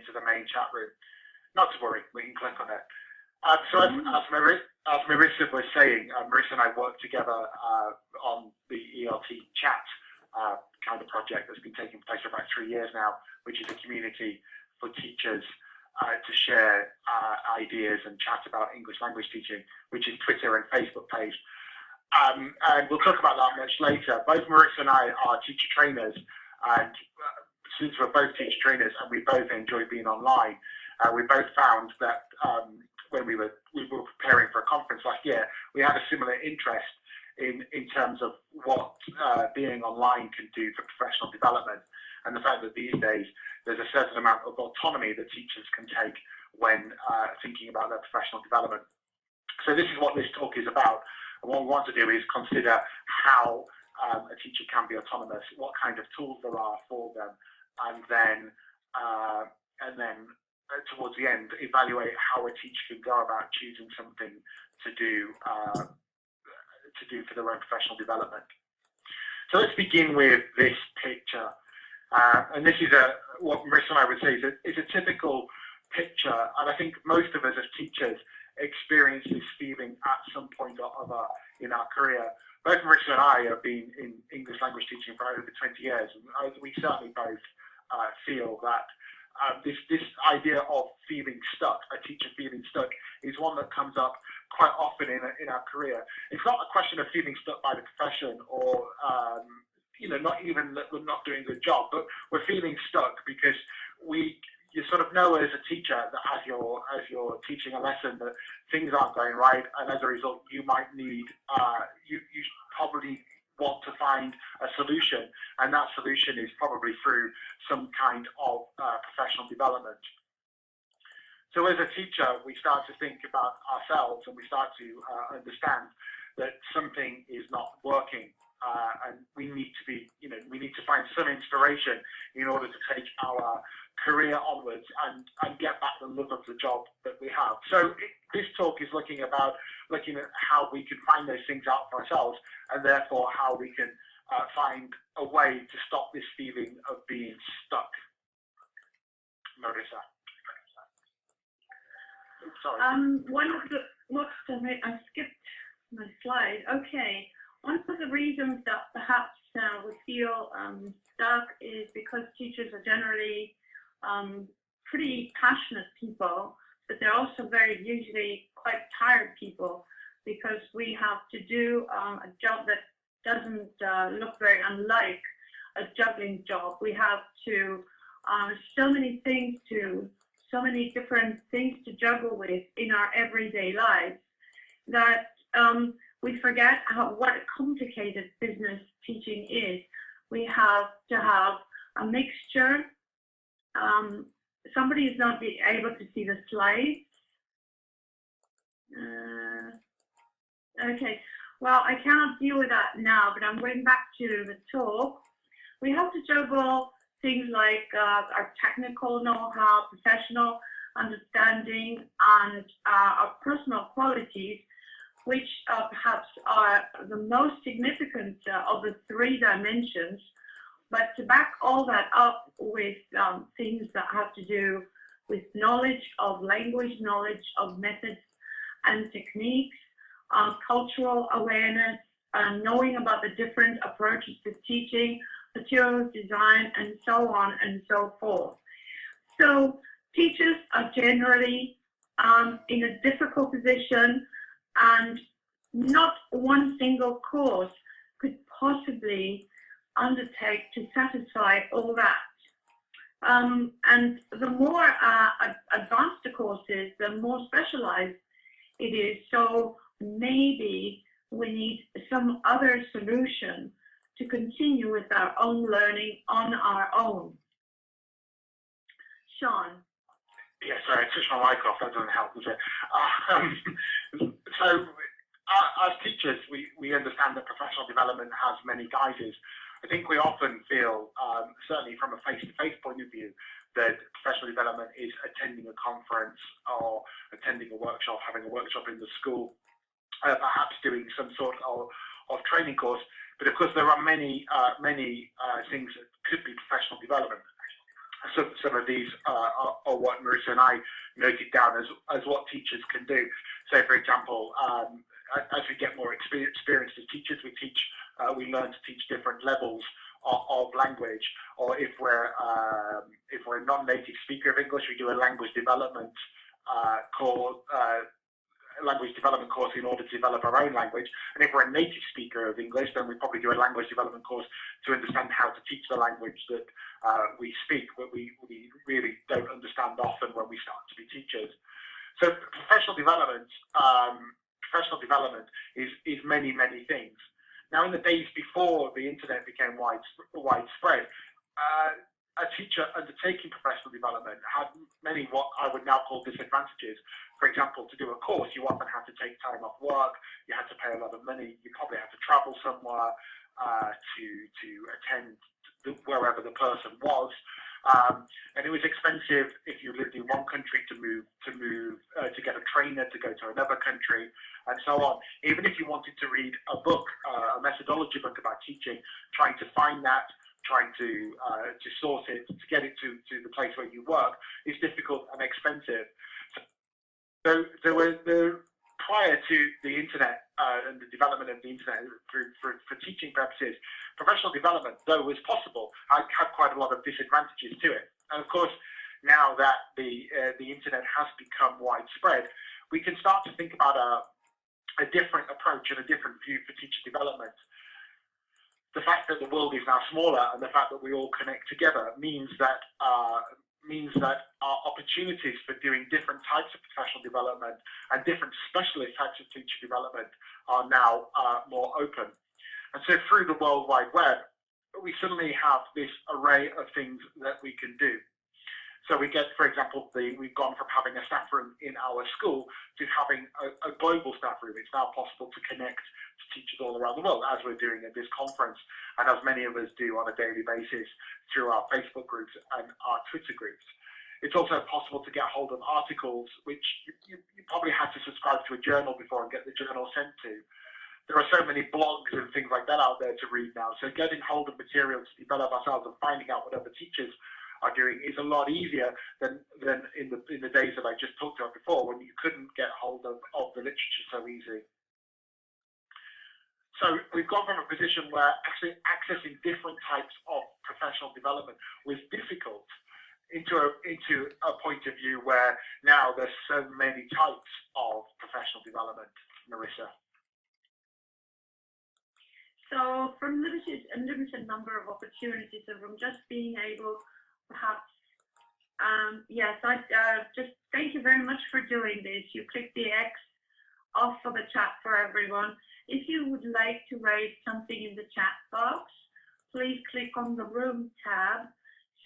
into the main chat room. Not to worry, we can click on it. So as Marissa was saying, Marissa and I worked together on the ELT chat kind of project that's been taking place for about 3 years now, which is a community for teachers to share ideas and chat about English language teaching, which is Twitter and Facebook page. And we'll talk about that much later. Both Marissa and I are teacher trainers, and since we're both teacher trainers and we both enjoy being online, we both found that when we were preparing for a conference last year, we had a similar interest in terms of what being online can do for professional development, and the fact that these days there's a certain amount of autonomy that teachers can take when thinking about their professional development. So this is what this talk is about. And what we want to do is consider how a teacher can be autonomous, what kind of tools there are for them, and then towards the end, evaluate how a teacher can go about choosing something to do for their own professional development. So let's begin with this picture. And this is what Marissa and I would say is a typical picture, and I think most of us as teachers experience this feeling at some point or other in our career. Both Marissa and I have been in English language teaching for over 20 years, and we certainly both feel that this idea of feeling stuck, a teacher feeling stuck, is one that comes up quite often in our career. It's not a question of feeling stuck by the profession or not even that we're not doing a good job, but we're feeling stuck because you sort of know as a teacher that as you're teaching a lesson that things aren't going right, and as a result you might need you probably want to find a solution, and that solution is probably through some kind of professional development. So as a teacher, we start to think about ourselves, and we start to understand that something is not working, and we need to find some inspiration in order to take our career onwards and get back the love of the job that we have. So this talk is looking at how we can find those things out for ourselves, and therefore how we can find a way to stop this feeling of being stuck. Marissa. Sorry. I skipped my slide. Okay. One of the reasons that perhaps we feel stuck is because teachers are generally pretty passionate people, but they're also very usually quite tired people, because we have to do a job that doesn't look very unlike a juggling job. We have to so many different things to juggle with in our everyday lives that we forget what a complicated business teaching is. We have to have a mixture. Somebody is not able to see the slides. Okay, well, I cannot deal with that now, but I'm going back to the talk. We have to juggle things like our technical know-how, professional understanding, and our personal qualities, which perhaps are the most significant of the three dimensions. But to back all that up with things that have to do with knowledge of language, knowledge of methods and techniques, cultural awareness, knowing about the different approaches to teaching, materials design, and so on and so forth. So teachers are generally in a difficult position, and not one single course could possibly undertake to satisfy all that. And the more advanced the course is, the more specialized it is. So maybe we need some other solution to continue with our own learning on our own. Shaun. Yeah, sorry, I switched my mic off. That doesn't help, does it? So as teachers, we understand that professional development has many guises. I think we often feel, certainly from a face-to-face point of view, that professional development is attending a conference or attending a workshop, having a workshop in the school, perhaps doing some sort of training course. But of course, there are many things that could be professional development. some of these are what Marissa and I noted down as what teachers can do. So, for example, as we get more experienced as teachers, we learn to teach different levels of language. Or if we're a non-native speaker of English, we do a language development course. In order to develop our own language. And if we're a native speaker of English, then we probably do a language development course to understand how to teach the language that we speak, but we really don't understand often when we start to be teachers. So professional development is many, many things. Now, in the days before the internet became widespread, a teacher undertaking professional development had many what I would now call disadvantages. For example, to do a course, you often had to take time off work, you had to pay a lot of money, you probably had to travel somewhere to attend wherever the person was. And it was expensive if you lived in one country to get a trainer to go to another country, and so on. Even if you wanted to read a book, a methodology book about teaching, trying to find that, trying to source it, to get it to the place where you work is difficult and expensive. So prior to the internet and the development of the internet for teaching purposes, professional development, though was possible, had quite a lot of disadvantages to it. And of course, now that the internet has become widespread, we can start to think about a different approach and a different view for teacher development. The fact that the world is now smaller and the fact that we all connect together means that our opportunities for doing different types of professional development and different specialist types of teacher development are now more open. And so through the World Wide Web, we suddenly have this array of things that we can do. So we get, for example, we've gone from having a staff room in our school to having a global staff room. It's now possible to connect to teachers all around the world, as we're doing at this conference, and as many of us do on a daily basis through our Facebook groups and our Twitter groups. It's also possible to get hold of articles, which you probably had to subscribe to a journal before and get the journal sent to. There are so many blogs and things like that out there to read now. So getting hold of materials to develop ourselves and finding out what other teachers are doing is a lot easier than in the days that I just talked about before, when you couldn't get hold of the literature so easy. So we've gone from a position where actually accessing different types of professional development was difficult into a point of view where now there's so many types of professional development. Marissa. So from unlimited number of opportunities, and from just being able, perhaps, yes, just thank you very much for doing this. You click the X off for the chat for everyone. If you would like to raise something in the chat box, please click on the room tab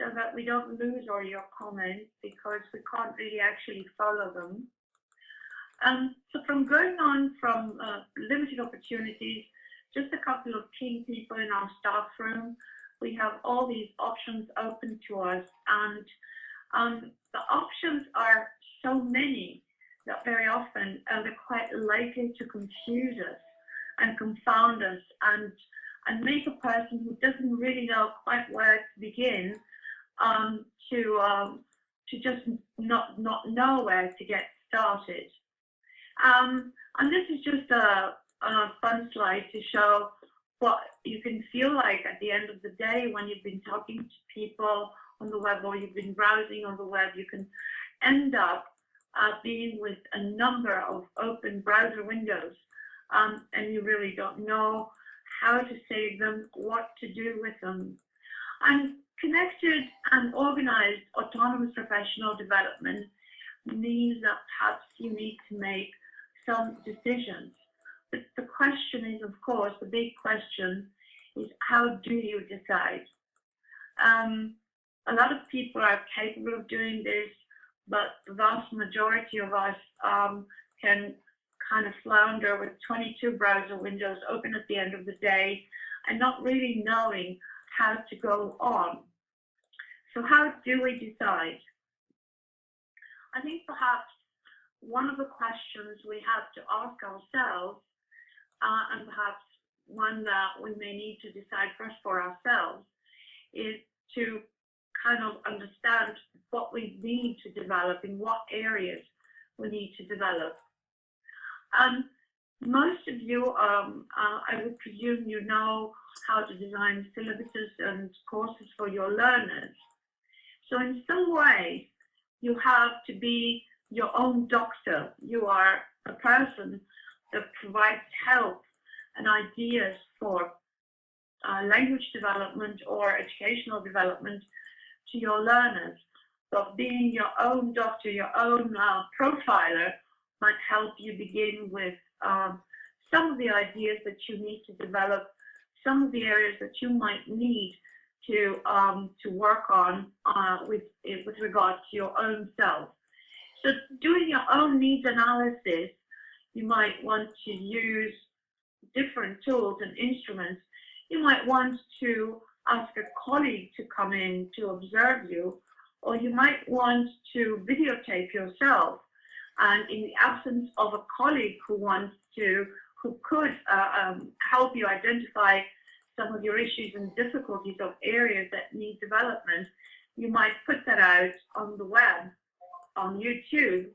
so that we don't lose all your comments, because we can't really actually follow them. So from going on from limited opportunities, just a couple of keen people in our staff room, we have all these options open to us, and the options are so many that very often they're quite likely to confuse us and confound us and make a person who doesn't really know quite where to begin to just not know where to get started. And this is just a fun slide to show what you can feel like at the end of the day when you've been talking to people on the web or you've been browsing on the web. You can end up being with a number of open browser windows, and you really don't know how to save them, what to do with them. And connected and organized autonomous professional development means that perhaps you need to make some decisions. But the question is, of course, the big question is, how do you decide? A lot of people are capable of doing this, but the vast majority of us can kind of flounder with 22 browser windows open at the end of the day and not really knowing how to go on. So how do we decide? I think perhaps one of the questions we have to ask ourselves, and perhaps one that we may need to decide first for ourselves, is to kind of understand what we need to develop, in what areas we need to develop. Most of you, I would presume you know how to design syllabuses and courses for your learners. So in some way, you have to be your own doctor. You are a person that provides help and ideas for language development or educational development to your learners. But being your own doctor, your own profiler might help you begin with some of the ideas that you need to develop, some of the areas that you might need to work on with regard to your own self. So doing your own needs analysis, you might want to use different tools and instruments. You might want to ask a colleague to come in to observe you, or you might want to videotape yourself. And in the absence of a colleague who could help you identify some of your issues and difficulties of areas that need development, you might put that out on the web, on YouTube,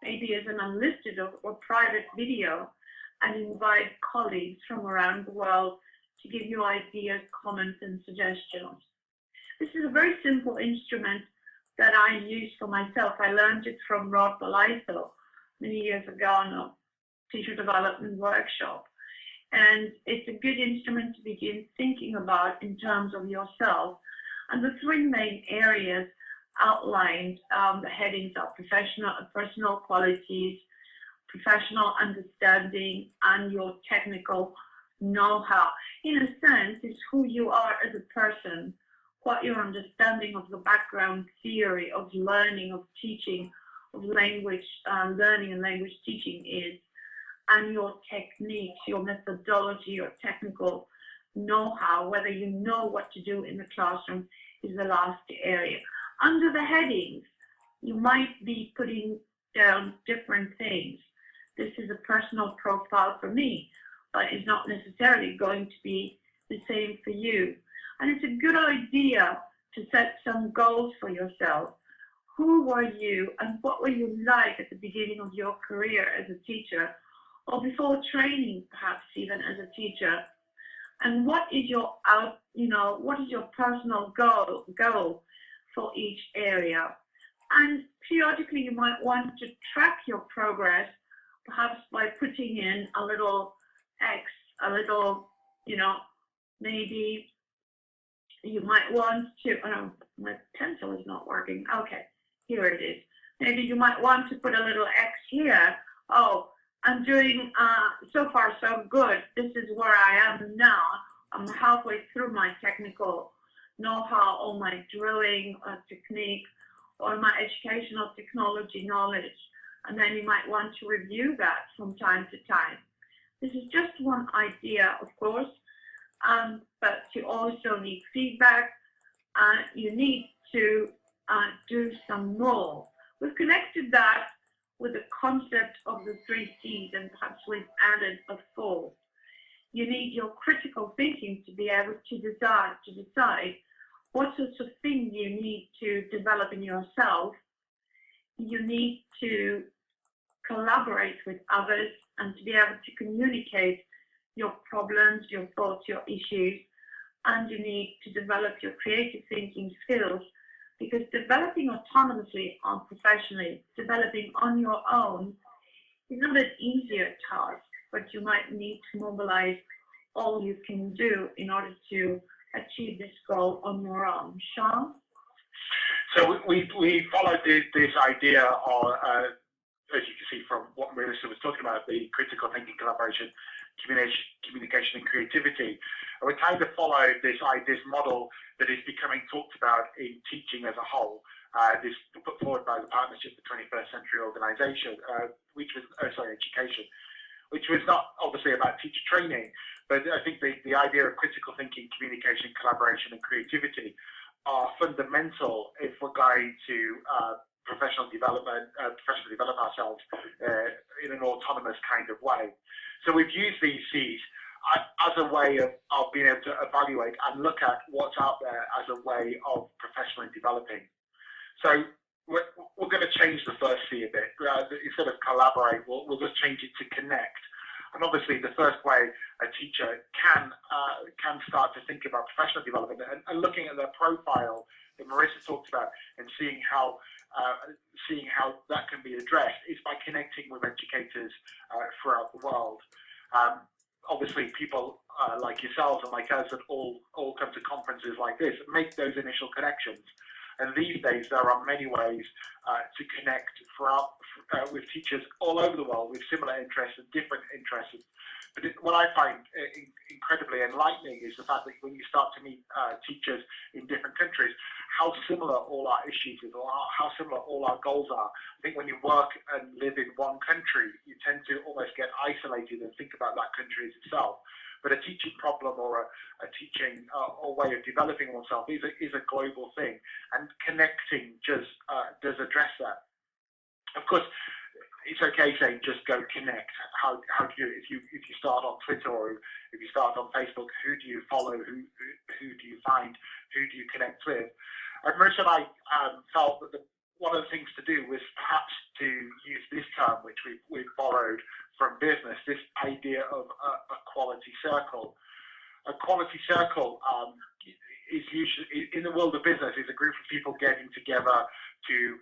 maybe as an unlisted or private video, and invite colleagues from around the world to give you ideas, comments, and suggestions. This is a very simple instrument that I use for myself. I learned it from Rod Balaito many years ago on a teacher development workshop. And it's a good instrument to begin thinking about in terms of yourself. And the three main areas outlined, the headings are personal qualities, professional understanding, and your technical know-how. In a sense, it's who you are as a person, what your understanding of the background theory of learning, of teaching, of language learning and language teaching is, and your techniques, your methodology, your technical know-how, whether you know what to do in the classroom, is the last area. Under the headings, you might be putting down different things. This is a personal profile for me, but it's not necessarily going to be the same for you. And it's a good idea to set some goals for yourself. Who were you and what were you like at the beginning of your career as a teacher, or before training, perhaps even as a teacher? And what is your what is your personal goal for each area? And periodically you might want to track your progress, perhaps by putting in a little X, a little, maybe you might want to, oh, my pencil is not working. Okay, here it is. Maybe you might want to put a little X here. Oh, I'm doing so far so good. This is where I am now. I'm halfway through my technical know-how, or my drilling technique, or my educational technology knowledge. And then you might want to review that from time to time. This is just one idea, of course, but you also need feedback. You need to do some more. We've connected that with the concept of the 3 C's, and perhaps we've added a 4th. You need your critical thinking to be able to decide what sorts of things you need to develop in yourself. You need to collaborate with others and to be able to communicate your problems, your thoughts, your issues, and you need to develop your creative thinking skills, because developing autonomously or professionally, developing on your own, is not an easier task, but you might need to mobilize all you can do in order to achieve this goal on your own. Shaun? So we followed this idea of, as you can see from what Marissa was talking about, the critical thinking, collaboration, communication and creativity. And we kind of followed this model that is becoming talked about in teaching as a whole. This put forward by the Partnership for 21st Century Organisation, education, which was not obviously about teacher training, but I think the idea of critical thinking, communication, collaboration and creativity are fundamental if we're going to professionally develop ourselves in an autonomous kind of way. So we've used these C's. as a way of being able to evaluate and look at what's out there as a way of professionally developing. So we're going to change the first C a bit. Instead of collaborate, we'll just change it to connect. And obviously, the first way a teacher can start to think about professional development and looking at their profile that Marissa talked about and seeing how that can be addressed is by connecting with educators throughout the world. Obviously, people like yourselves and like us that all come to conferences like this and make those initial connections. And these days, there are many ways to connect with teachers all over the world with similar interests and different interests. But what I find incredibly enlightening is the fact that when you start to meet teachers in different countries, how similar all our issues are, or how similar all our goals are. I think when you work and live in one country, you tend to almost get isolated and think about that country as itself. But a teaching problem or a teaching or way of developing oneself is a global thing, and connecting just does address that. Of course, it's okay saying just go connect. How do you, if you start on Twitter or if you start on Facebook, who do you follow? Who do you find? Who do you connect with? And Marissa and I felt that one of the things to do was perhaps to use this term, which we've borrowed from business, this idea of a quality circle. A quality circle is usually, in the world of business, is a group of people getting together to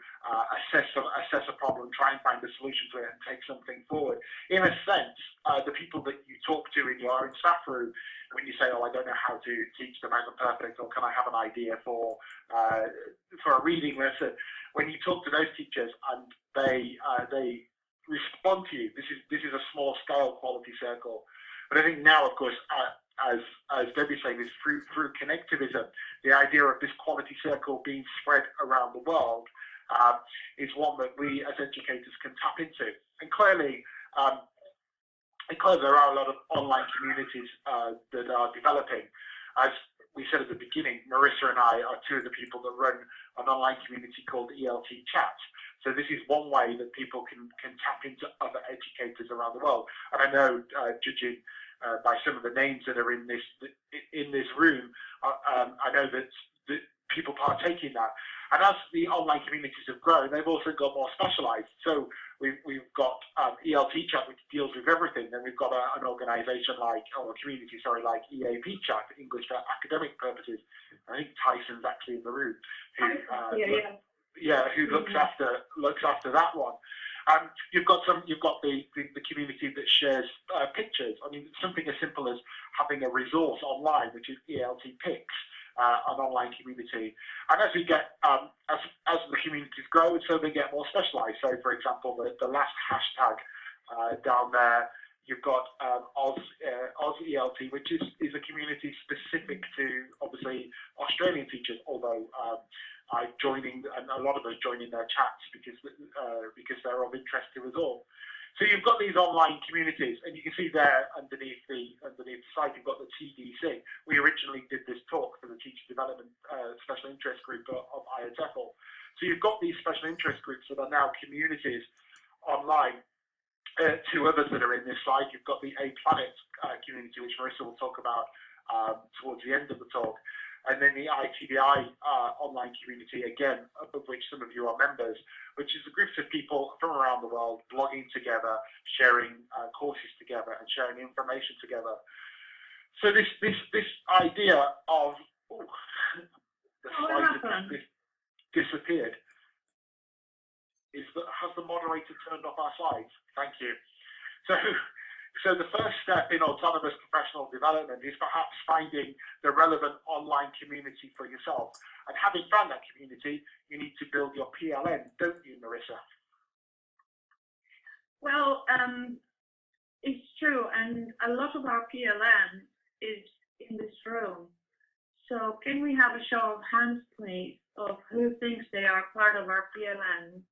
assess a problem, try and find a solution to it and take something forward. In a sense, the people that you talk to in your own staff room, when you say, oh, I don't know how to teach the Magnum Perfect, or can I have an idea for a reading lesson, when you talk to those teachers and they respond to you, this is a small scale quality circle. But I think now, of course, as Debbie's saying, is through connectivism, the idea of this quality circle being spread around the world is one that we as educators can tap into. And clearly, there are a lot of online communities that are developing. As we said at the beginning, Marissa and I are two of the people that run an online community called ELT Chat. So this is one way that people can tap into other educators around the world. And I know, judging by some of the names that are in this room, I know that people partake in that. And as the online communities have grown, they've also got more specialised. So we've got ELT Chat, which deals with everything. Then we've got an organisation like EAP Chat, English for academic purposes. I think Tyson's actually in the room. Who looks after that one. You've got the community that shares pictures. I mean, something as simple as having a resource online, which is ELT Pics, an online community. And as we get as the communities grow, so they get more specialised. So, for example, the last hashtag down there, you've got Oz ELT, which is a community specific to obviously Australian teachers, although I'm joining, and a lot of us join in their chats because they're of interest to us all. So you've got these online communities, and you can see there underneath the site, you've got the TDC. We originally did this talk for the Teacher Development Special Interest Group of IATEFL. So you've got these special interest groups that are now communities online. Two others that are in this slide. You've got the A Planet community, which Marissa will talk about towards the end of the talk. And then the ITBI online community, again, of which some of you are members, which is a group of people from around the world blogging together, sharing courses together, and sharing information together. So this idea of the slide has disappeared. Has the moderator turned off our slides? Thank you. So the first step in autonomous professional development is perhaps finding the relevant online community for yourself. And having found that community, you need to build your PLN, don't you, Marissa? Well, it's true, and a lot of our PLN is in this room. So can we have a show of hands, please, of who thinks they are part of our PLN?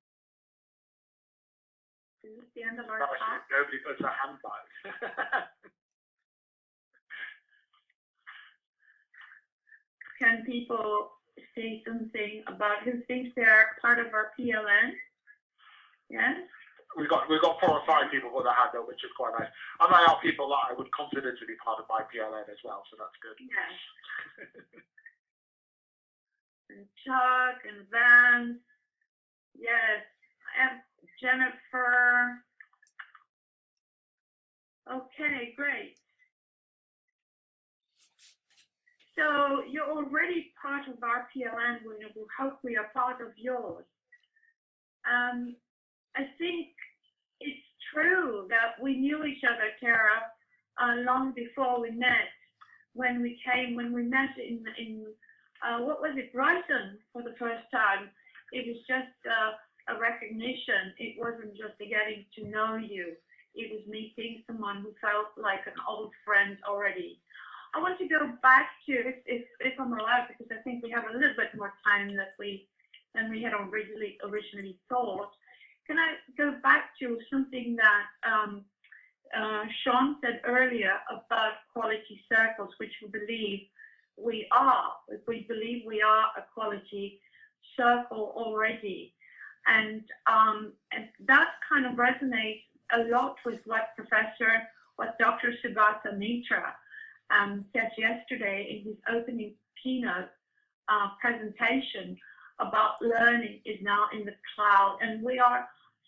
Is this the end of our talk? Nobody puts a hand back. Can people say something about who thinks they are part of our PLN? Yes? we've got 4 or 5 people put their hand up, which is quite nice. And they are people that I would consider to be part of my PLN as well, so that's good. Yes. And Chuck and Vance. Yes. And Jennifer. Okay, great. So you're already part of our PLN. We hope we are part of yours. I think it's true that we knew each other, Tara, long before we met. When we met in what was it, Brighton for the first time. It was just a recognition. It wasn't just a getting to know you. It was meeting someone who felt like an old friend already. I want to go back to, if I'm allowed, because I think we have a little bit more time than we had originally thought. Can I go back to something that Shaun said earlier about quality circles, which we believe we are. We believe we are a quality circle already, and that kind of resonates a lot with what Dr. Sugata Mitra said yesterday in his opening keynote presentation about learning is now in the cloud, and we are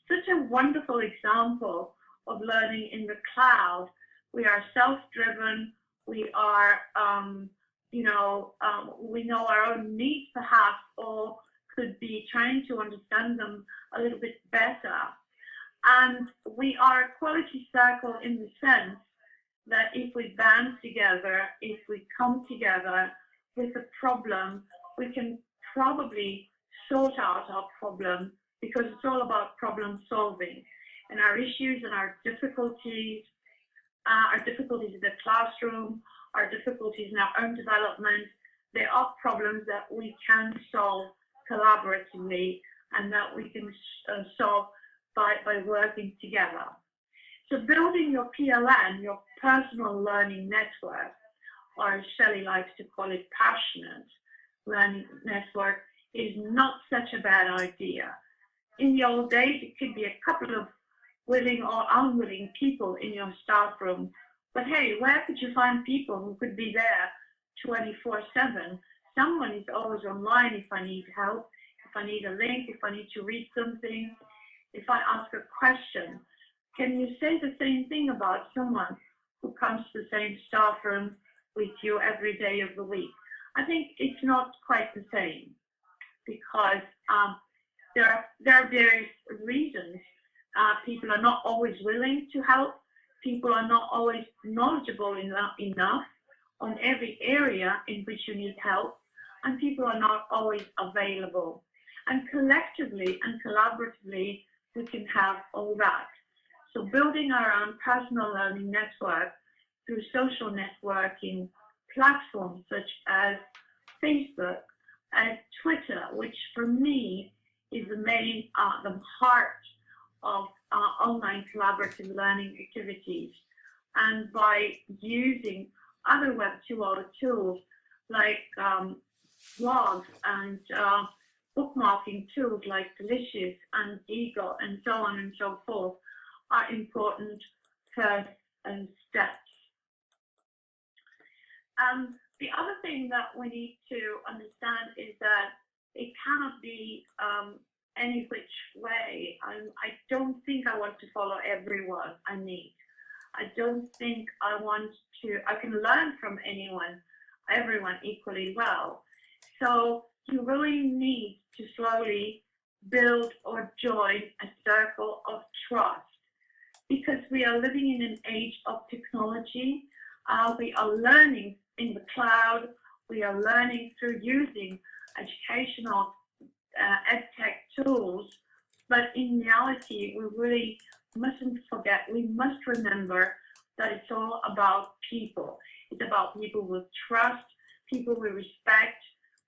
such a wonderful example of learning in the cloud. We are self-driven. We are, we know our own needs perhaps, or could be trying to understand them a little bit better. And we are a quality circle in the sense that if we band together, if we come together with a problem, we can probably sort out our problem, because it's all about problem solving. And our issues and our difficulties in the classroom, our difficulties in our own development, they are problems that we can solve collaboratively and that we can solve by working together. So building your PLN, your personal learning network, or as Shelley likes to call it, passionate learning network, is not such a bad idea. In the old days, it could be a couple of willing or unwilling people in your staff room. But hey, where could you find people who could be there 24/7? Someone is always online if I need help, if I need a link, if I need to read something, if I ask a question. Can you say the same thing about someone who comes to the same staff room with you every day of the week? I think it's not quite the same, because there are various reasons. People are not always willing to help. People are not always knowledgeable enough on every area in which you need help, and people are not always available. And collectively and collaboratively, we can have all that. So building our own personal learning network through social networking platforms such as Facebook and Twitter, which for me is the heart of online collaborative learning activities. And by using other Web 2.0 tools like blogs and bookmarking tools like Delicious and Eagle and so on and so forth, are important first steps. The other thing that we need to understand is that it cannot be any which way. I don't think I want to follow everyone I meet. I don't think I can learn from everyone equally well. So you really need to slowly build or join a circle of trust, because we are living in an age of technology. We are learning in the cloud. We are learning through using educational edtech tools. But in reality, we really mustn't forget, we must remember that it's all about people. It's about people we trust, people we respect,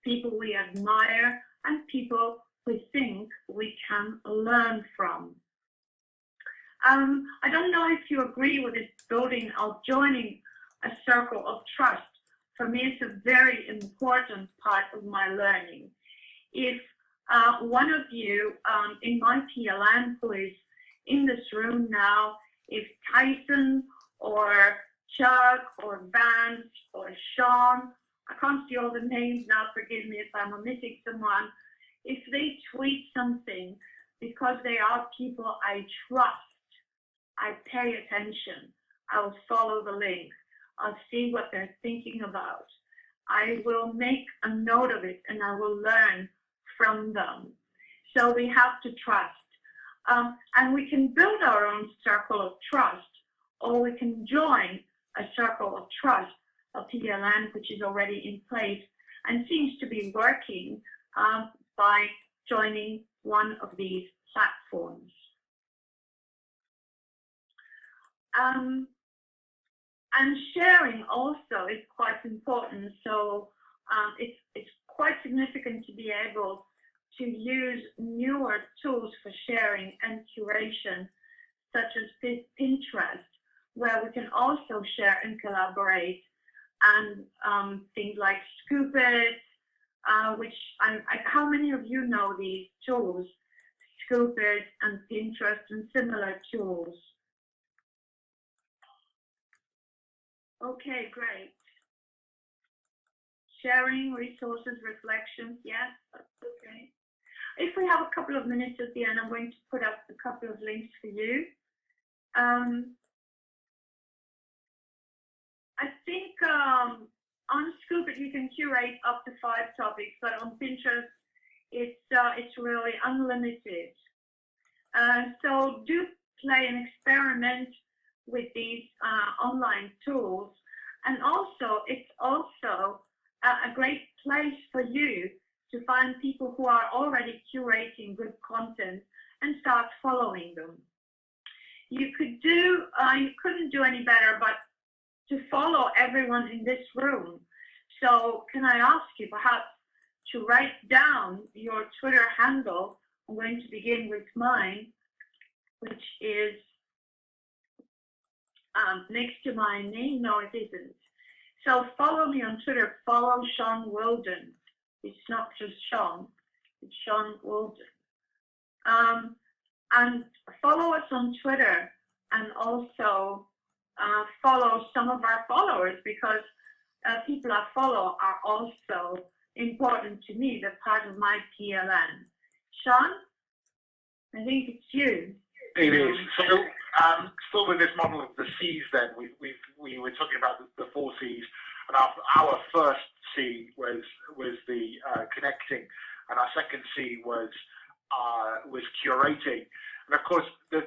people we admire, and people we think we can learn from. I don't know if you agree with this building or joining a circle of trust. For me, it's a very important part of my learning. If one of you in my PLN quiz in this room now, if Tyson or Chuck or Vance or Shaun, I can't see all the names now, forgive me if I'm omitting someone, if they tweet something, because they are people I trust, I pay attention, I will follow the link, I'll see what they're thinking about, I will make a note of it, and I will learn from them. So we have to trust. And we can build our own circle of trust, or we can join a circle of trust, a PLN, which is already in place and seems to be working by joining one of these platforms. And sharing also is quite important. So it's quite significant to be able to use newer tools for sharing and curation, such as Pinterest, where we can also share and collaborate, and things like Scoop It, which how many of you know these tools, Scoop It and Pinterest and similar tools? Okay, great. Sharing, resources, reflections, yes, okay. If we have a couple of minutes at the end, I'm going to put up a couple of links for you. I think on Scoop It you can curate up to 5 topics, but on Pinterest it's really unlimited. So do play and experiment with these online tools, and also it's also a great place for you to find people who are already curating good content and start following them. You could do, you couldn't do any better, but to follow everyone in this room. So can I ask you perhaps to write down your Twitter handle? I'm going to begin with mine, which is next to my name. No, it isn't. So follow me on Twitter. Follow Shaun Wilden. It's not just Shaun, it's Shaun Wilden. And follow us on Twitter, and also follow some of our followers, because people I follow are also important to me. They're part of my PLN. Shaun, I think it's you. It is. So still with this model of the C's then, we were talking about the 4 C's, and our first C was the connecting, and our second C was curating. And of course, so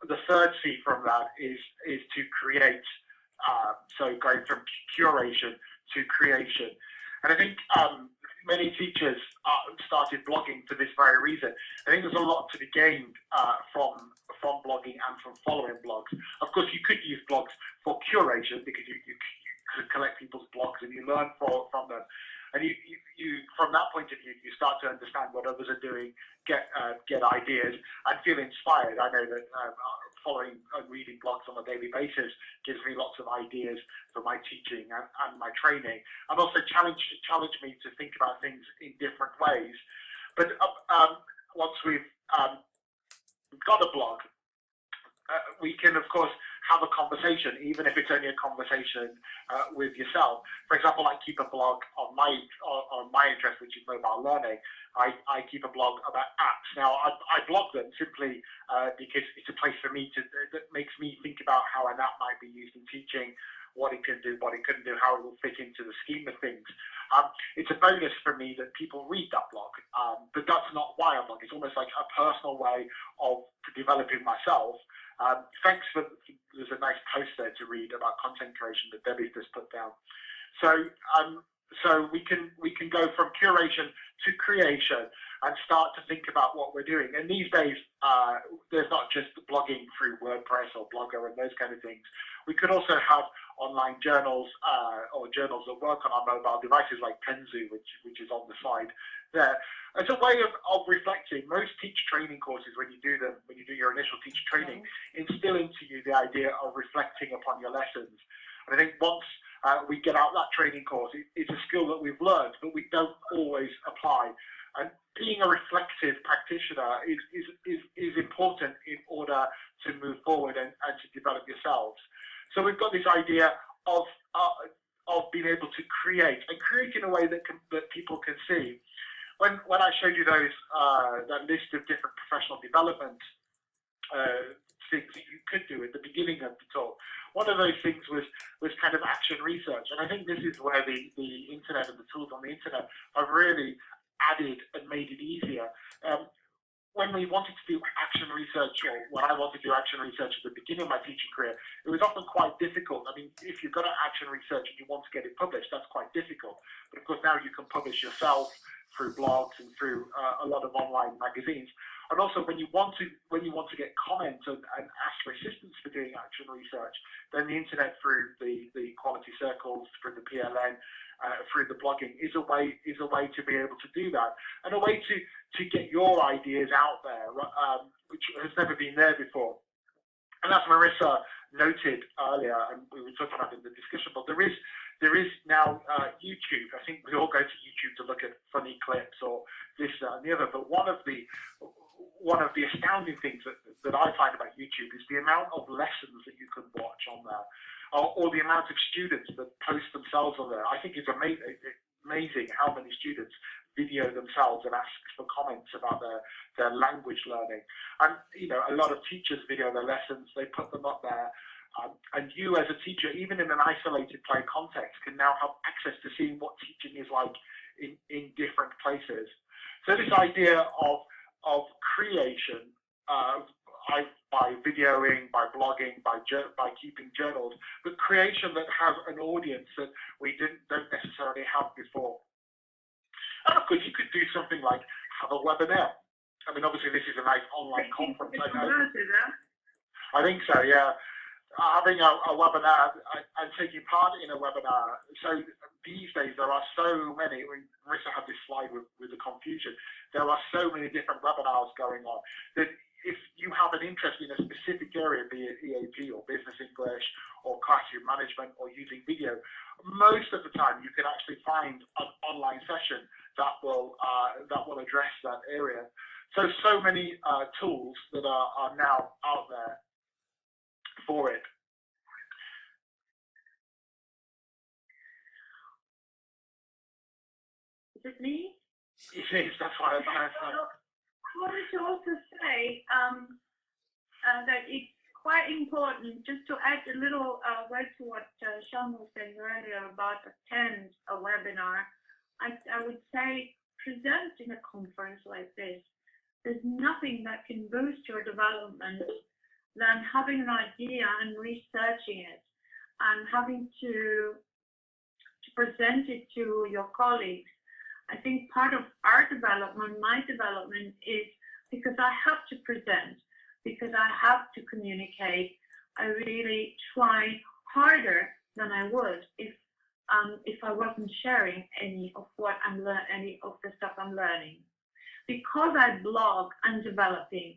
the third C from that is to create, so going from curation to creation. And I think many teachers started blogging for this very reason. I think there's a lot to be gained from blogging and from following blogs. Of course, you could use blogs for curation, because you could collect people's blogs and you learn from them. And you from that point of view, you start to understand what others are doing, get ideas, and feel inspired. I know that following and reading blogs on a daily basis gives me lots of ideas for my teaching and my training, and also challenge me to think about things in different ways. But once we've got a blog, we can, of course, have a conversation, even if it's only a conversation with yourself. For example, I keep a blog on my interest, which is mobile learning. I keep a blog about apps. Now, I blog them simply because it's a place for me that makes me think about how an app might be used in teaching, what it can do, what it couldn't do, how it will fit into the scheme of things. It's a bonus for me that people read that blog, but that's not why I blog. It's almost like a personal way of developing myself. Thanks for, there's a nice post there to read about content creation that Debbie just put down. So we can go from curation to creation and start to think about what we're doing. And these days, there's not just blogging through WordPress or Blogger and those kind of things. We could also have online journals or journals that work on our mobile devices, like Penzu, which is on the side there. As a way of reflecting, most teacher training courses, when you do your initial teacher training, instill into you the idea of reflecting upon your lessons. And I think once we get out that training course, it's a skill that we've learned, but we don't always apply. And being a reflective practitioner is important in order to move forward and to develop yourselves. So we've got this idea of being able to create in a way that people can see. When I showed you those that list of different professional development things that you could do at the beginning of the talk, one of those things was kind of action research, and I think this is where the internet and the tools on the internet have really added and made it easier. When we wanted to do action research, or when I wanted to do action research at the beginning of my teaching career, it was often quite difficult. I mean, if you've got an action research and you want to get it published, that's quite difficult. But of course, now you can publish yourself through blogs and through a lot of online magazines. And also, when you want to get comments and ask for assistance for doing action research, then the internet through the quality circles, through the PLN, through the blogging is a way to be able to do that, and a way to get your ideas out there, which has never been there before. And as Marissa noted earlier, and we were talking about in the discussion, but there is now YouTube. I think we all go to YouTube to look at funny clips or this, that, and the other. But one of the astounding things that I find about YouTube is the amount of lessons that you can watch on there, or the amount of students that post themselves on there. I think it's amazing how many students video themselves and ask for comments about their language learning. And a lot of teachers video their lessons, they put them up there. And you as a teacher, even in an isolated play context, can now have access to seeing what teaching is like in different places. So this idea of creation, by videoing, by blogging, by keeping journals, but creation that have an audience that we don't necessarily have before. And of course, you could do something like have a webinar. I mean, obviously, this is a nice online conference. I think so, yeah. Having a webinar and taking part in a webinar. So these days, there are so many. Marissa had this slide with the confusion. There are so many different webinars going on that if you have an interest in a specific area, be it EAP or business English or classroom management or using video, most of the time you can actually find an online session that will address that area. So many tools that are now out there for it. Is it me? It is, that's why I wanted to also say that it's quite important, just to add a little word to what Shaun was saying earlier about attend a webinar. I would say present in a conference like this. There's nothing that can boost your development than having an idea and researching it and having to present it to your colleagues. I think part of our development, my development, is because I have to present, because I have to communicate. I really try harder than I would if I wasn't sharing any of what any of the stuff I'm learning. Because I blog, I'm developing.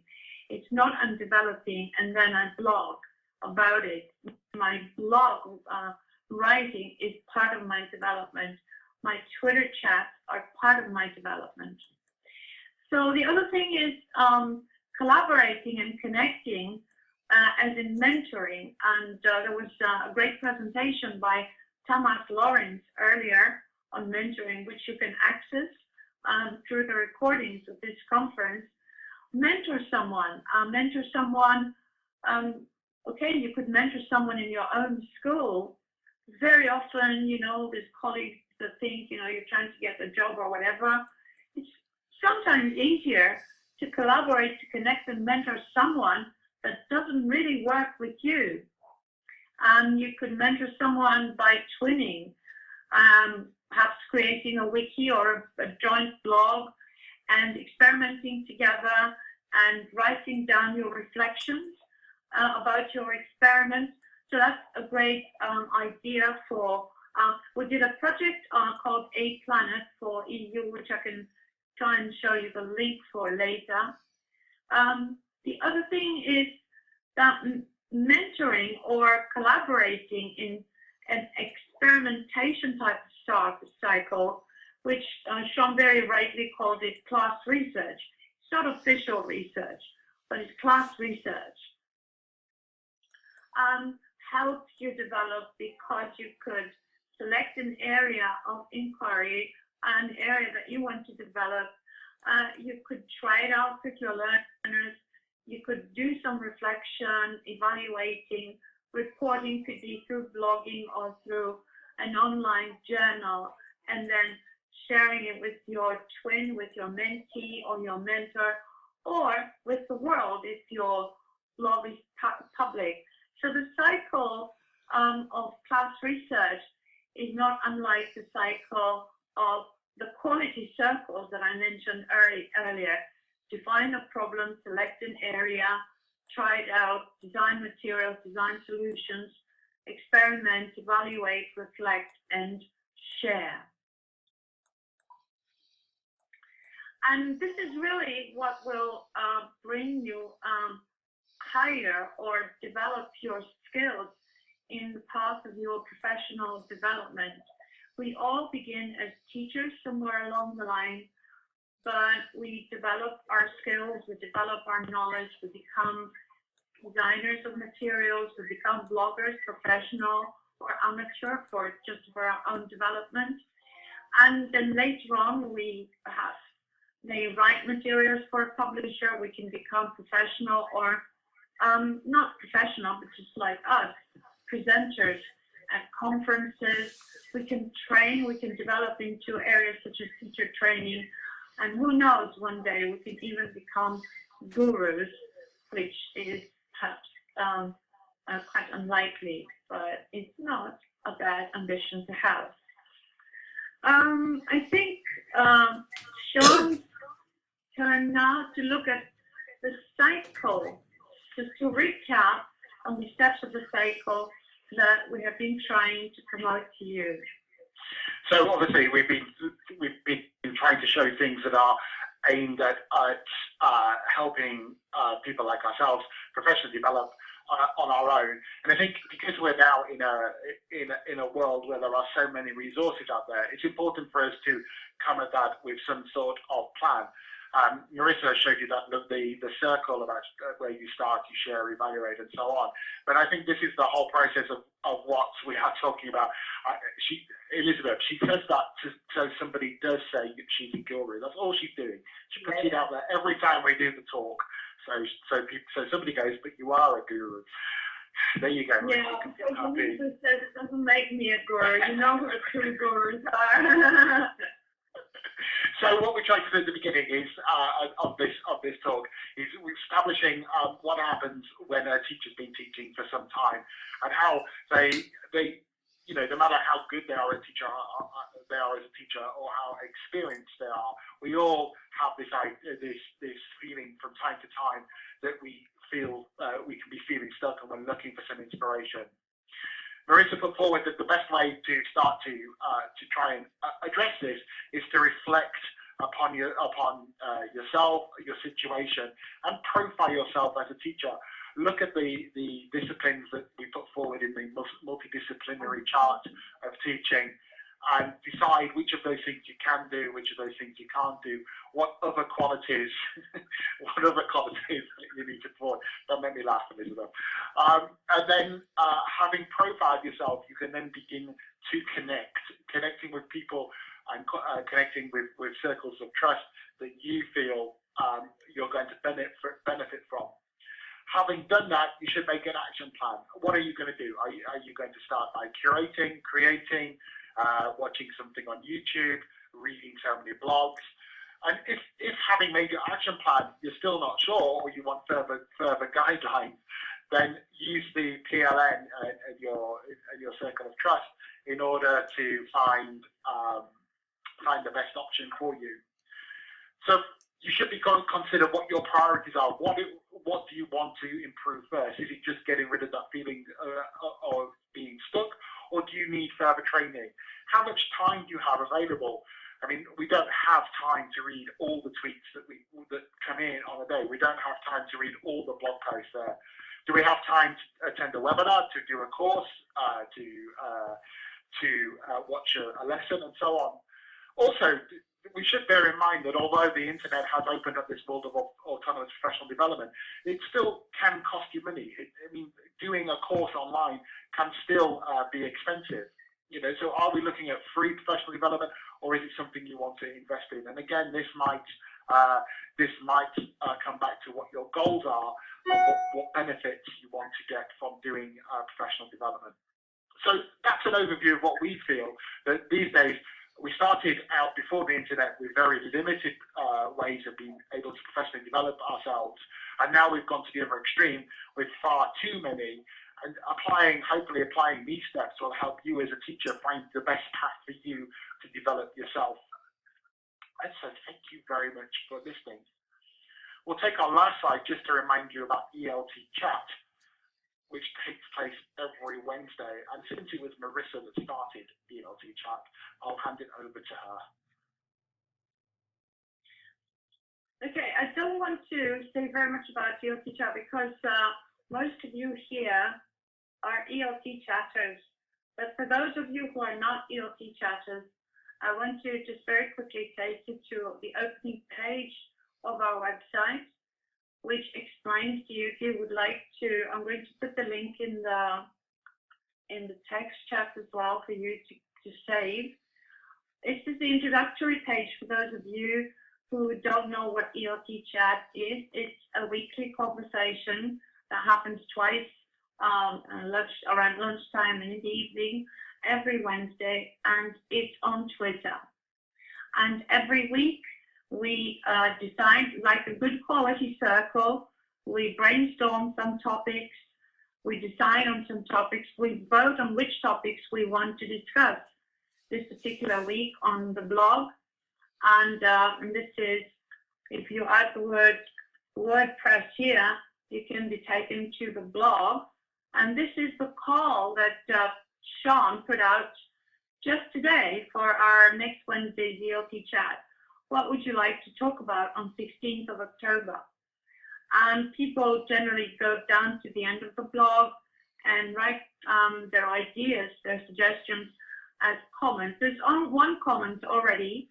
It's not I'm developing and then I blog about it. My blog writing is part of my development. My Twitter chats are part of my development. So the other thing is collaborating and connecting, as in mentoring. And there was a great presentation by Thomas Lawrence earlier on mentoring, which you can access through the recordings of this conference. Mentor someone. Okay, you could mentor someone in your own school. Very often, there's colleagues that think, you're trying to get a job or whatever. It's sometimes easier to collaborate, to connect and mentor someone that doesn't really work with you. You could mentor someone by twinning, perhaps creating a wiki or a joint blog and experimenting together and writing down your reflections about your experiment. So that's a great idea for, we did a project called A Planet for EU, which I can try and show you the link for later. The other thing is that mentoring or collaborating in an experimentation type of cycle, which Shaun very rightly called it class research. It's not official research, but it's class research. helped you develop because you could select an area of inquiry, an area that you want to develop. You could try it out with your learners. You could do some reflection, evaluating, reporting could be through blogging or through an online journal, and then sharing it with your twin, with your mentee or your mentor, or with the world if your blog is public. So the cycle of class research is not unlike the cycle of the quality circles that I mentioned earlier. Define a problem, select an area, try it out, design materials, design solutions, experiment, evaluate, reflect, and share. And this is really what will bring you higher or develop your skills in the path of your professional development. We all begin as teachers somewhere along the line, but we develop our skills, we develop our knowledge, we become designers of materials, we become bloggers, professional or amateur, for our own development. And then later on, we may write materials for a publisher, we can become professional or not professional, but just like us, presenters at conferences. We can train, we can develop into areas such as teacher training, and who knows, one day we can even become gurus, which is perhaps quite unlikely, but it's not a bad ambition to have. I think Shaun's turn now to look at the cycle, just to recap on the steps of the cycle that we have been trying to promote to you. So obviously we've been trying to show things that are aimed at helping people like ourselves professionally develop on our own. And I think because we're now in a world where there are so many resources out there, it's important for us to come at that with some sort of plan. Marissa showed you that the circle about where you start, you share, evaluate, and so on. But I think this is the whole process of what we are talking about. Elizabeth, she says that so somebody does say she's a guru. That's all she's doing. She puts it out there every time we do the talk. So somebody goes, but you are a guru. There you go. Yeah, Elizabeth says it doesn't make me a guru. You know who the true gurus are. So what we tried to do at the beginning is of this talk is establishing what happens when a teacher's been teaching for some time, and how they no matter how good they are as a teacher, or how experienced they are, we all have this feeling from time to time that we feel we can be feeling stuck and we're looking for some inspiration. Marissa put forward that the best way to start to try and address this is to reflect upon yourself, your situation, and profile yourself as a teacher. Look at the disciplines that we put forward in the multidisciplinary chart of teaching, and decide which of those things you can do, which of those things you can't do, what other qualities you need to put. Don't make me laugh, Elizabeth. And then having profiled yourself, you can then begin to connecting with people and connecting with circles of trust that you feel you're going to benefit from. Having done that, you should make an action plan. What are you going to do? Are you going to start by curating, creating, watching something on YouTube, reading so many blogs? And if having made your action plan, you're still not sure, or you want further guidelines, then use the PLN and your circle of trust in order to find the best option for you. So you should consider what your priorities are. What do you want to improve first? Is it just getting rid of that feeling of being stuck, or do you need further training? How much time do you have available? I mean, we don't have time to read all the tweets that come in on a day. We don't have time to read all the blog posts there. Do we have time to attend a webinar, to do a course, to watch a lesson, and so on? Also, we should bear in mind that although the internet has opened up this world of autonomous professional development, it still can cost you money. I mean, doing a course online can still be expensive. You know, so are we looking at free professional development, or is it something you want to invest in? And again, this might come back to what your goals are and what benefits you want to get from doing professional development. So that's an overview of what we feel that these days. We started out before the internet with very limited ways of being able to professionally develop ourselves, and now we've gone to the other extreme with far too many. And hopefully applying these steps will help you as a teacher find the best path for you to develop yourself. And so thank you very much for listening. We'll take our last slide just to remind you about ELT Chat, which takes place every Wednesday. And since it was Marissa that started ELT Chat, I'll hand it over to her. Okay, I don't want to say very much about ELT Chat because most of you here are ELT chatters. But for those of you who are not ELT chatters, I want to just very quickly take you to the opening page of our website, which explains to you if you would like to. I'm going to put the link in the text chat as well for you to save. This is the introductory page for those of you who don't know what ELT Chat is. It's a weekly conversation that happens twice around lunchtime and in the evening every Wednesday, and it's on Twitter. And every week we decide, like a good quality circle, we brainstorm some topics, we decide on some topics, we vote on which topics we want to discuss this particular week on the blog. And this is, if you add the word WordPress here, you can be taken to the blog. And this is the call that Shaun put out just today for our next Wednesday's ELT Chat. What would you like to talk about on 16th of October? And people generally go down to the end of the blog and write their ideas, their suggestions as comments. There's one comment already.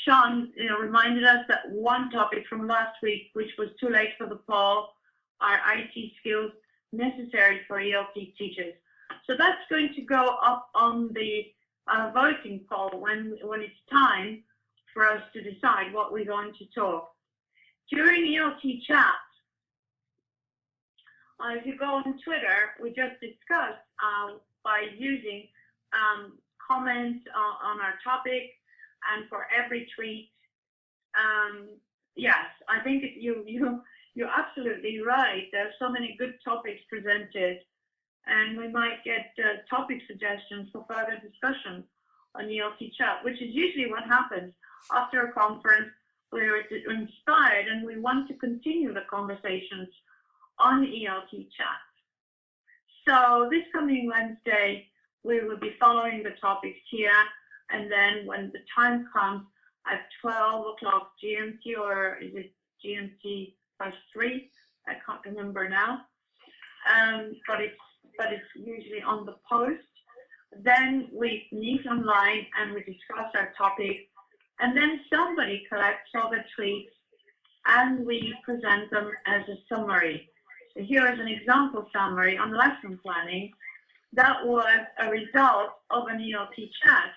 Shaun reminded us that one topic from last week, which was too late for the poll, are IT skills necessary for ELT teachers. So that's going to go up on the voting poll when it's time for us to decide what we're going to talk. During ELT Chat, if you go on Twitter, we just discussed by using comments on our topic, and for every tweet, yes, I think you're absolutely right. There's so many good topics presented, and we might get topic suggestions for further discussion on ELT Chat, which is usually what happens after a conference. We're inspired and we want to continue the conversations on ELT Chat. So this coming Wednesday, we will be following the topics here, and then when the time comes at 12 o'clock GMT, or is it GMT +3? I can't remember now. But it's usually on the post. Then we meet online and we discuss our topic, and then somebody collects all the tweets and we present them as a summary. So here is an example summary on lesson planning that was a result of an ELT Chat,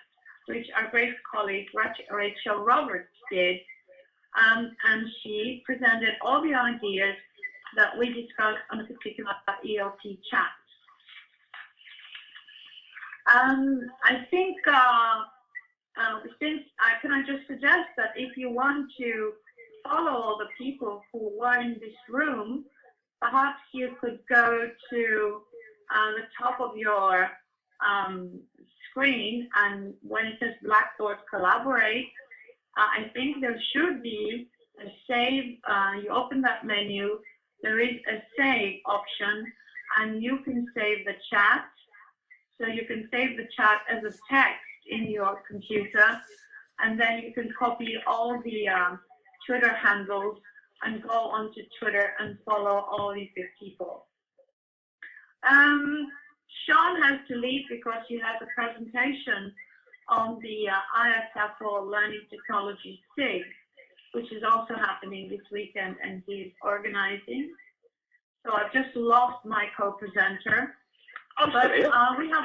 which our great colleague Rachel Roberts did, and she presented all the ideas that we discussed on a particular ELT Chat. I think can I just suggest that if you want to follow all the people who were in this room, perhaps you could go to the top of your screen, and when it says Blackboard Collaborate, I think there should be a save. You open that menu, there is a save option, and you can save the chat. So you can save the chat as a text in your computer, and then you can copy all the Twitter handles and go onto Twitter and follow all these good people. Shaun has to leave because he has a presentation on the IATEFL Learning Technology SIG, which is also happening this weekend, and he's organizing. So I've just lost my co-presenter. I'm still here. We have.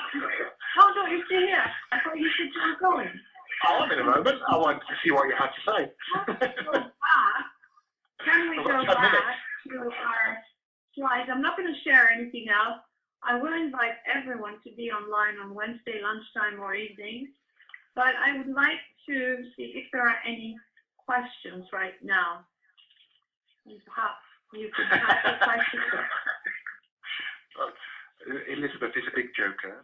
Oh no, you're still here. I thought you said you were going. I am in a moment. I wanted to see what you had to say. Can we go back to our slides? I'm not going to share anything else. I will invite everyone to be online on Wednesday lunchtime or evening, but I would like to see if there are any questions right now. And perhaps you could ask a question. Elizabeth is a big joker.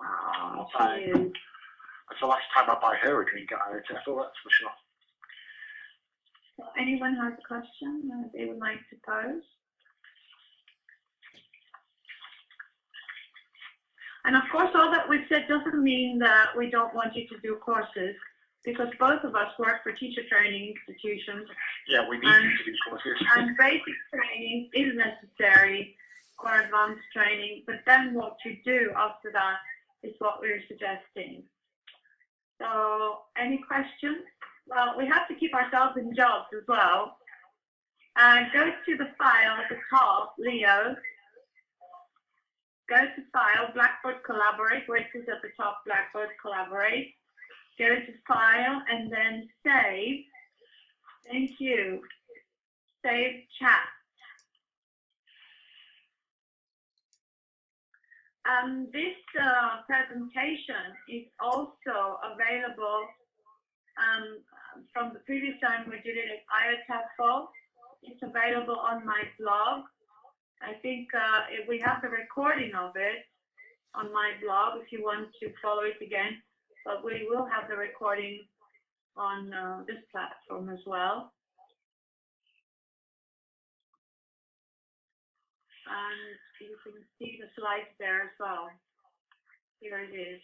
Oh, That's the last time I buy her a drink at IATEFL, that's for sure. So anyone has a question that they would like to pose? And of course, all that we've said doesn't mean that we don't want you to do courses, because both of us work for teacher training institutions. Yeah, we need you to do courses. And basic training is necessary, or advanced training, but then what you do after that is what we're suggesting. So, any questions? Well, we have to keep ourselves in jobs as well. Go to the file at the top, Leo. Go to File, Blackboard Collaborate, where it says at the top, Blackboard Collaborate. Go to File and then Save. Thank you. Save Chat. This presentation is also available from the previous time we did it at IATEFL. It's available on my blog. I think if we have the recording of it on my blog if you want to follow it again, but we will have the recording on this platform as well. And you can see the slides there as well. Here it is.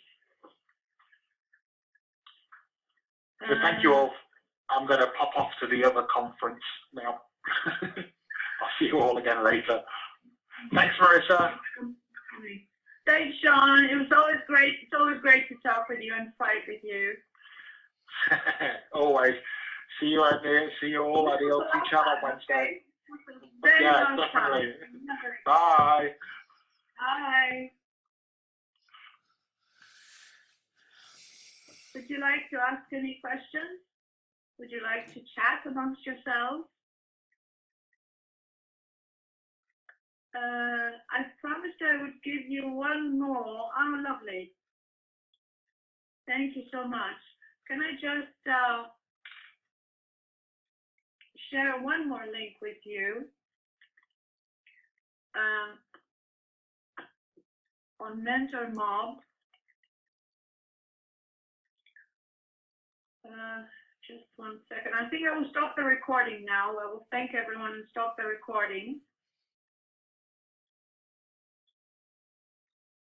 So thank you all. I'm going to pop off to the other conference now. I'll see you all again later. Thanks, Marissa. Thanks, Shaun. It was always great. It's always great to talk with you and fight with you. Always. See you out there. See you all at the LT channel on Wednesday. Yeah, definitely. Bye. Bye. Would you like to ask any questions? Would you like to chat amongst yourselves? I promised I would give you one more. Oh, lovely. Thank you so much. Can I just share one more link with you on Mentor Mob. Just 1 second. I think I will stop the recording now. I will thank everyone and stop the recording,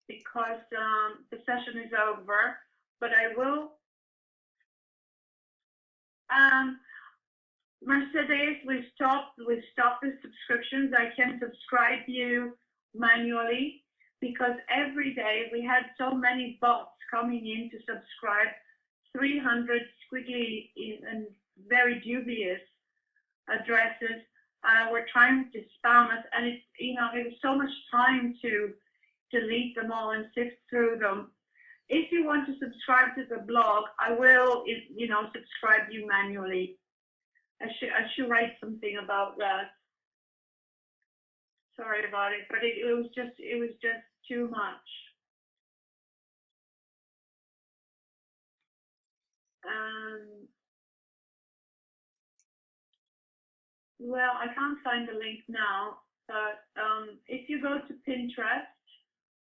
because the session is over, but I will. Mercedes, we've stopped the subscriptions. I can subscribe you manually, because every day we had so many bots coming in to subscribe, 300 squiggly and very dubious addresses were trying to spam us, and it's, it was so much time to delete them all and sift through them. If you want to subscribe to the blog, I will, subscribe you manually. I should write something about that. Sorry about it, but it was just too much. Well, I can't find the link now, but if you go to Pinterest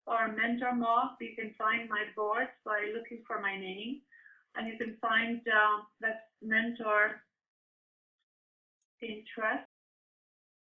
or Mentor Mob, you can find my board by looking for my name, and you can find that's Mentor Pinterest.